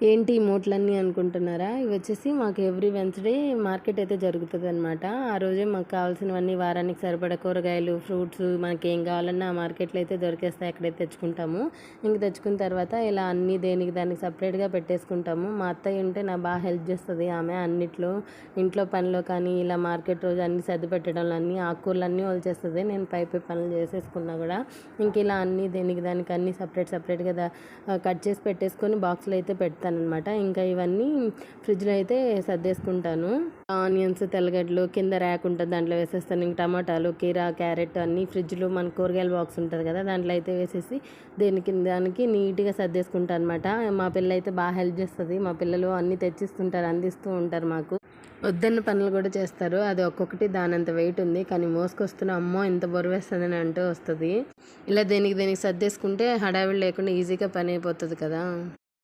ఏంటి ఈ మూటలన్నీ అనుకుంటున్నారా? ఇవి వచ్చేసి మాకు ఎవ్రీ వెన్స్‌డే మార్కెట్ అయితే జరుగుతదనమాట. ఆ రోజే మాకు కావాల్సినవన్నీ వారానికి సరిపడా కూరగాయలు, ఫ్రూట్స్ మనకేం కావాలన్నా ఆ మార్కెట్‌లో అయితే దొరికేస్తాయి. అక్కడే తెచ్చుకుంటాము. ఇంక తెచ్చుకున్న తర్వాత ఇలా అన్నీ దేనికి దానికి సపరేట్‌గా పెట్టేసుకుంటాము. మా అత్తయ్య ఉంటే నాకు బాగా హెల్ప్ చేస్తది. ఆమె అన్నిట్లో ఇంట్లో పనిలో కానీ ఇలా మార్కెట్ రోజు అన్నీ సర్ది పెట్టడంలో అన్నీ ఆకుకూరలన్నీ ఒలిచేస్తది. నేను పై పనులు చేసేసుకున్నా కూడా ఇంక ఇలా అన్నీ దేనికి దానికి అన్నీ సపరేట్‌గా కట్ చేసి పెట్టేసుకొని బాక్స్‌లో అయితే పెడతాననమాట. ఇంకా ఇవన్నీ ఫ్రిడ్జ్‌లో అయితే సర్దేసుకుంటాను. ఆనియన్స్, తెల్లగడ్డలు కింద ర్యాక్ ఉంటది. దాంట్లో వేసేస్తాను. ఇంక టమాటాలు, కీరా, క్యారెట్ అన్నీ ఫ్రిడ్జ్‌లో మన కూరగాయల బాక్స్ ఉంటది కదా! దాంట్లో అయితే వేసేసి దేనికి దానికి నీట్‌గా సర్దేసుకుంటా అనమాట. మా పిల్లయితే బాగా హెల్ప్ చేస్తది. మా పిల్లలు అన్నీ తెచ్చిస్తుంటారు, అందిస్తూ ఉంటారు మాకు. వద్దన్న పనులు కూడా చేస్తారు. అది ఒక్కొక్కటి దానంత వెయిట్ ఉంది. కానీ మోసుకొస్తున్న అమ్మో! ఇంత బరువేస్తదని అంటూ వస్తది. ఇలా దేనికి సర్దేసుకుంటే హడావిడి లేకుండా ఈజీగా పని అయిపోతది కదా!